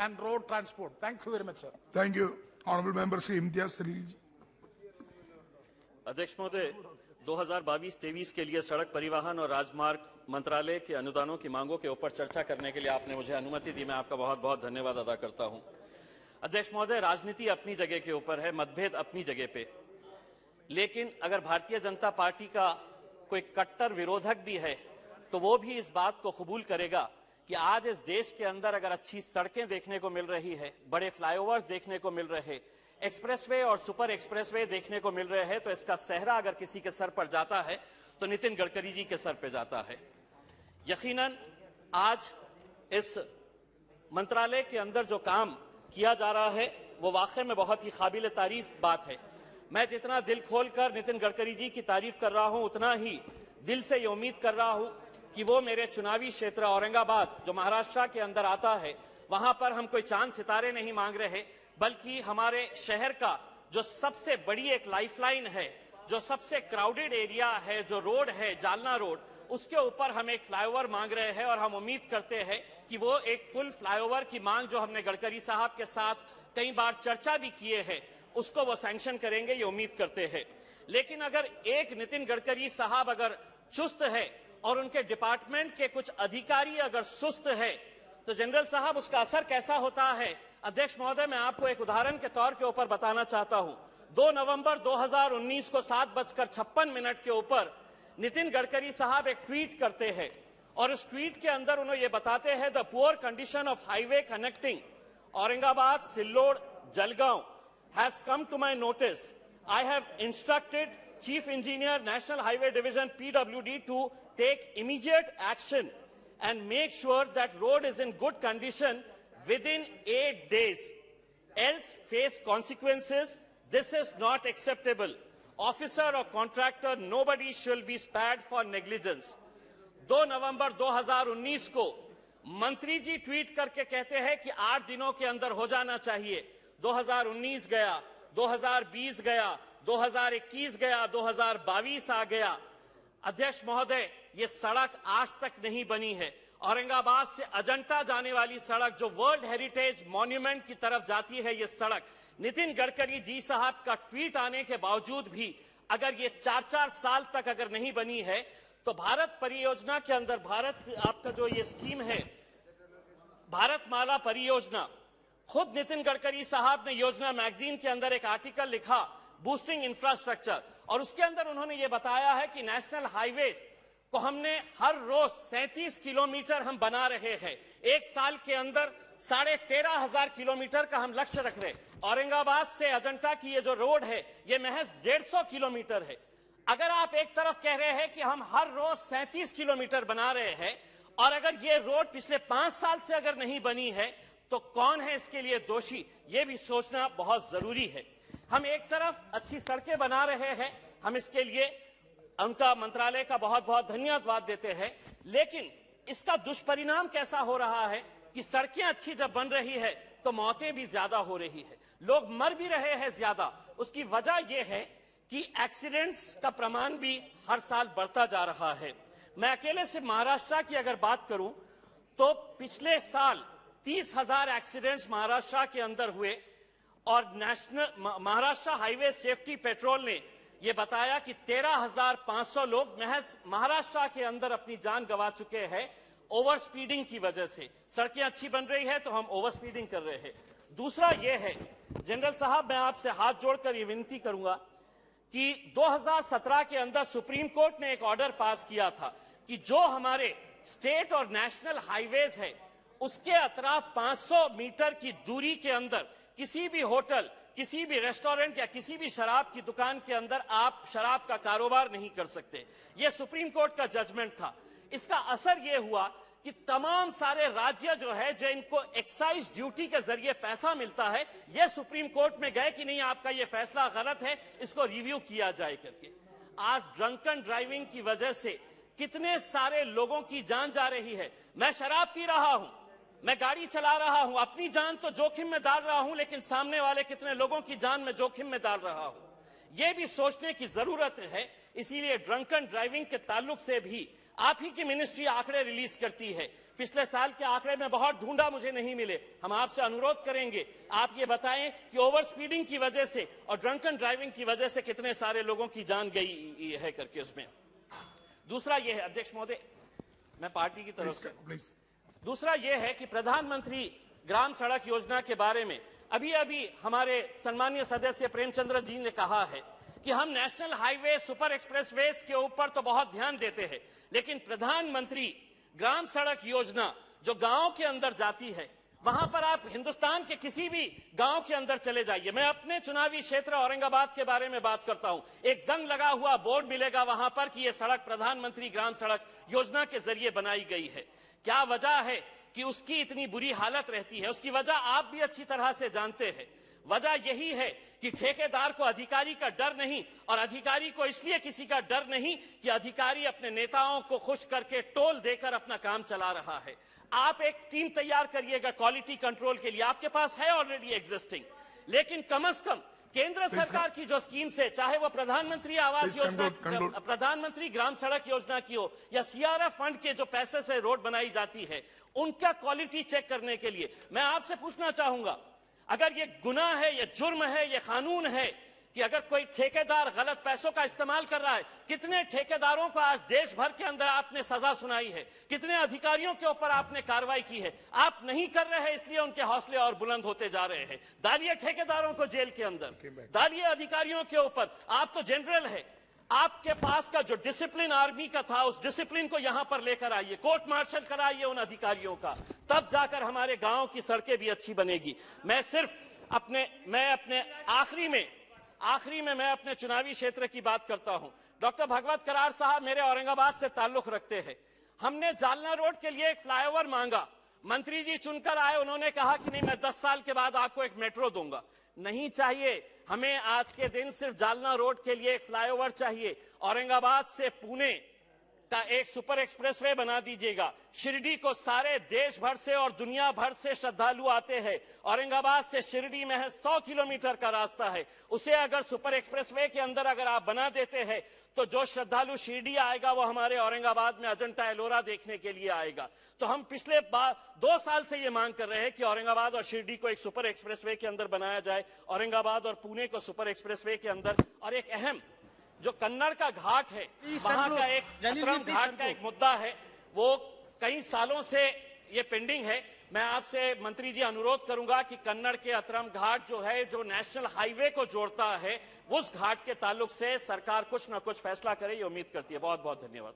and road transport. Thank you very much, sir. Thank you. Honorable Member Sri Imtiaz Salil ji. अध्यक्ष महोदय, 2022-23 के लिए सड़क परिवहन और राजमार्ग मंत्रालय के अनुदानों की मांगों के ऊपर चर्चा करने के लिए आपने मुझे अनुमति दी। मैं आपका बहुत बहुत धन्यवाद अदा करता हूं। अध्यक्ष महोदय, राजनीति अपनी जगह के ऊपर है, मतभेद अपनी जगह पे, लेकिन अगर भारतीय जनता पार्टी का कोई कट्टर विरोधक भी है तो वो भी इस बात को कबूल करेगा कि आज इस देश के अंदर अगर अच्छी सड़कें देखने को मिल रही है, बड़े फ्लाईओवर्स देखने को मिल रहे, एक्सप्रेसवे और सुपर एक्सप्रेसवे देखने को मिल रहे हैं, तो इसका सेहरा अगर किसी के सर पर जाता है तो नितिन गडकरी जी के सर पर जाता है। यकीनन आज इस मंत्रालय के अंदर जो काम किया जा रहा है वो वाकई में बहुत ही काबिल तारीफ बात है। मैं जितना दिल खोलकर नितिन गडकरी जी की तारीफ कर रहा हूं, उतना ही दिल से ये उम्मीद कर रहा हूं कि वो मेरे चुनावी क्षेत्र औरंगाबाद जो महाराष्ट्र के अंदर आता है, वहां पर हम कोई चांद सितारे नहीं मांग रहे, बल्कि हमारे शहर का जो सबसे बड़ी एक लाइफलाइन है, जो सबसे क्राउडेड एरिया है, जो रोड है जालना रोड, उसके ऊपर हम एक फ्लाईओवर मांग रहे हैं और हम उम्मीद करते हैं कि वो एक फुल फ्लाईओवर की मांग जो हमने गडकरी साहब के साथ कई बार चर्चा भी किए हैं, उसको वो सैंक्शन करेंगे, ये उम्मीद करते हैं। लेकिन अगर एक नितिन गडकरी साहब अगर चुस्त है और उनके डिपार्टमेंट के कुछ अधिकारी अगर सुस्त है तो जनरल साहब उसका असर कैसा होता है? अध्यक्ष महोदय, मैं आपको एक उदाहरण के तौर के ऊपर बताना चाहता हूं। 2 नवंबर 2019 को 7:56 के ऊपर नितिन गडकरी साहब एक ट्वीट करते हैं और उस ट्वीट के अंदर उन्होंने ये बताते हैं, the poor condition of highway connecting Aurangabad Sillod Jalgaon has come to my notice. I have instructed Chief Engineer National Highway Division PWD to take immediate action and make sure that road is in good condition within 8 days. Else face consequences. This is not acceptable. Officer or contractor, nobody shall be spared for negligence. 2 नवंबर 2019 को मंत्री जी tweet करके कहते हैं कि 8 दिनों के अंदर हो जाना चाहिए। 2019 गया, 2020 गया, 2021 गया, 2022 आ गया। अध्यक्ष महोदय, ये सड़क आज तक नहीं बनी है। औरंगाबाद से अजंता जाने वाली सड़क जो वर्ल्ड हेरिटेज मॉन्यूमेंट की तरफ जाती है, ये सड़क नितिन गडकरी जी साहब का ट्वीट आने के बावजूद भी अगर ये 4-4 साल तक अगर नहीं बनी है तो भारत परियोजना के अंदर, भारत आपका जो ये स्कीम है भारत माला परियोजना, खुद नितिन गडकरी साहब ने योजना मैगजीन के अंदर एक आर्टिकल लिखा, बूस्टिंग इंफ्रास्ट्रक्चर, और उसके अंदर उन्होंने ये बताया है कि नेशनल हाईवेज को हमने हर रोज 37 किलोमीटर हम बना रहे हैं। एक साल के अंदर 13,500 किलोमीटर का हम लक्ष्य रख रहे। औरंगाबाद से अजंता की ये जो रोड है ये महज 150 किलोमीटर है। अगर आप एक तरफ कह रहे हैं कि हम हर रोज 37 किलोमीटर बना रहे हैं और अगर ये रोड पिछले 5 साल से अगर नहीं बनी है तो कौन है इसके लिए दोषी, ये भी सोचना बहुत जरूरी है। हम एक तरफ अच्छी सड़कें बना रहे हैं, हम इसके लिए उनका मंत्रालय का बहुत बहुत धन्यवाद देते हैं, लेकिन इसका दुष्परिणाम कैसा हो रहा है कि सड़कें अच्छी जब बन रही है तो मौतें भी ज्यादा हो रही है, लोग मर भी रहे हैं ज्यादा। उसकी वजह यह है कि एक्सीडेंट्स का प्रमाण भी हर साल बढ़ता जा रहा है। मैं अकेले से महाराष्ट्र की अगर बात करूं तो पिछले साल 30,000 एक्सीडेंट्स महाराष्ट्र के अंदर हुए और national Maharashtra highway safety petrol ने यह बताया कि 13,500 लोग महज महाराष्ट्र के अंदर अपनी जान गंवा चुके हैं ओवर स्पीडिंग की वजह से। सड़कें अच्छी बन रही है तो हम ओवर स्पीडिंग कर रहे हैं। दूसरा यह है, जनरल साहब, मैं आपसे हाथ जोड़कर यह विनती करूंगा कि 2017 के अंदर सुप्रीम कोर्ट ने एक ऑर्डर पास किया था कि जो हमारे स्टेट और नेशनल हाईवेज है उसके अतराफ 500 मीटर की दूरी के अंदर किसी भी होटल, किसी भी रेस्टोरेंट या किसी भी शराब की दुकान के अंदर आप शराब का कारोबार नहीं कर सकते। यह सुप्रीम कोर्ट का जजमेंट था। इसका असर यह हुआ कि तमाम सारे राज्य जो है, जो इनको एक्साइज ड्यूटी के जरिए पैसा मिलता है, यह सुप्रीम कोर्ट में गए कि नहीं, आपका यह फैसला गलत है, इसको रिव्यू किया जाए करके। आज ड्रंकन ड्राइविंग की वजह से कितने सारे लोगों की जान जा रही है। मैं शराब पी रहा हूं, मैं गाड़ी चला रहा हूं, अपनी जान तो जोखिम में डाल रहा हूं, लेकिन सामने वाले कितने लोगों की जान में जोखिम में डाल रहा हूं, यह भी सोचने की जरूरत है। इसीलिए ड्रंकन ड्राइविंग के ताल्लुक से भी आप ही की मिनिस्ट्री आंकड़े रिलीज करती है। पिछले साल के आंकड़े में बहुत ढूंढा, मुझे नहीं मिले। हम आपसे अनुरोध करेंगे, आप ये बताएं कि ओवर स्पीडिंग की वजह से और ड्रंकन ड्राइविंग की वजह से कितने सारे लोगों की जान गई है करके उसमें। दूसरा ये है अध्यक्ष महोदय, मैं पार्टी की तरफ से, Please. दूसरा ये है कि प्रधानमंत्री ग्राम सड़क योजना के बारे में अभी अभी हमारे सम्मानीय सदस्य प्रेमचंद्र जी ने कहा है कि हम नेशनल हाईवे, सुपर एक्सप्रेसवेज के ऊपर तो बहुत ध्यान देते हैं, लेकिन प्रधानमंत्री ग्राम सड़क योजना जो गांव के अंदर जाती है, वहां पर आप हिंदुस्तान के किसी भी गांव के अंदर चले जाइए। मैं अपने चुनावी क्षेत्र औरंगाबाद के बारे में बात करता हूं। एक जंग लगा हुआ बोर्ड मिलेगा वहां पर कि यह सड़क प्रधानमंत्री ग्राम सड़क योजना के जरिए बनाई गई है। क्या वजह है कि उसकी इतनी बुरी हालत रहती है? उसकी वजह आप भी अच्छी तरह से जानते हैं। वजह यही है कि ठेकेदार को अधिकारी का डर नहीं, और अधिकारी को इसलिए किसी का डर नहीं कि अधिकारी अपने नेताओं को खुश करके टोल देकर अपना काम चला रहा है। आप एक टीम तैयार करिएगा क्वालिटी कंट्रोल के लिए, आपके पास है ऑलरेडी एग्जिस्टिंग, लेकिन कम से कम केंद्र सरकार की जो स्कीम से, चाहे वो प्रधानमंत्री आवास योजना, प्रधानमंत्री ग्राम सड़क योजना की हो या सीआरएफ फंड के जो पैसे से रोड बनाई जाती है, उनका क्वालिटी चेक करने के लिए मैं आपसे पूछना चाहूंगा, अगर ये गुनाह है, ये जुर्म है, ये कानून है कि अगर कोई ठेकेदार गलत पैसों का इस्तेमाल कर रहा है, कितने ठेकेदारों को आज देश भर के अंदर आपने सजा सुनाई है, कितने अधिकारियों के ऊपर आपने कार्रवाई की है? आप नहीं कर रहे हैं, इसलिए उनके हौसले और बुलंद होते जा रहे हैं। डालिए ठेकेदारों को जेल के अंदर, डालिए अधिकारियों के ऊपर। आप तो जनरल है, आपके पास का जो डिसिप्लिन आर्मी का था, उस डिसिप्लिन को यहां पर लेकर आइए, कोर्ट मार्शल कराइए उन अधिकारियों का, तब जाकर हमारे गांव की सड़कें भी अच्छी बनेगी। मैं अपने आखिरी में मैं अपने चुनावी क्षेत्र की बात करता हूं। डॉक्टर भगवत करार साहब मेरे औरंगाबाद से ताल्लुक रखते हैं। हमने जालना रोड के लिए एक फ्लाईओवर मांगा, मंत्री जी चुनकर आए, उन्होंने कहा कि नहीं, मैं 10 साल के बाद आपको एक मेट्रो दूंगा। नहीं चाहिए हमें आज के दिन सिर्फ जालना रोड के लिए एक फ्लाईओवर चाहिए। औरंगाबाद से पुणे का एक सुपर एक्सप्रेसवे बना दीजिएगा। शिरडी को सारे देश भर से और दुनिया भर से श्रद्धालु आते हैं। औरंगाबाद से शिरडी में 100 किलोमीटर का रास्ता है, उसे अगर सुपर एक्सप्रेसवे के अंदर अगर आप बना देते हैं तो जो श्रद्धालु शिरडी आएगा वो हमारे औरंगाबाद में अजंता एलोरा देखने के लिए आएगा। तो हम पिछले 2 साल से ये मांग कर रहे हैं कि औरंगाबाद और शिरडी को एक सुपर एक्सप्रेसवे के अंदर बनाया जाए, औरंगाबाद और पुणे को सुपर एक्सप्रेसवे के अंदर। और एक अहम जो कन्नड़ का घाट है, वहां का एक अतरम घाट का एक मुद्दा है, वो कई सालों से ये पेंडिंग है। मैं आपसे मंत्री जी अनुरोध करूंगा कि कन्नड़ के अतरम घाट जो है, जो नेशनल हाईवे को जोड़ता है, उस घाट के ताल्लुक से सरकार कुछ न कुछ फैसला करे, ये उम्मीद करती है। बहुत बहुत धन्यवाद।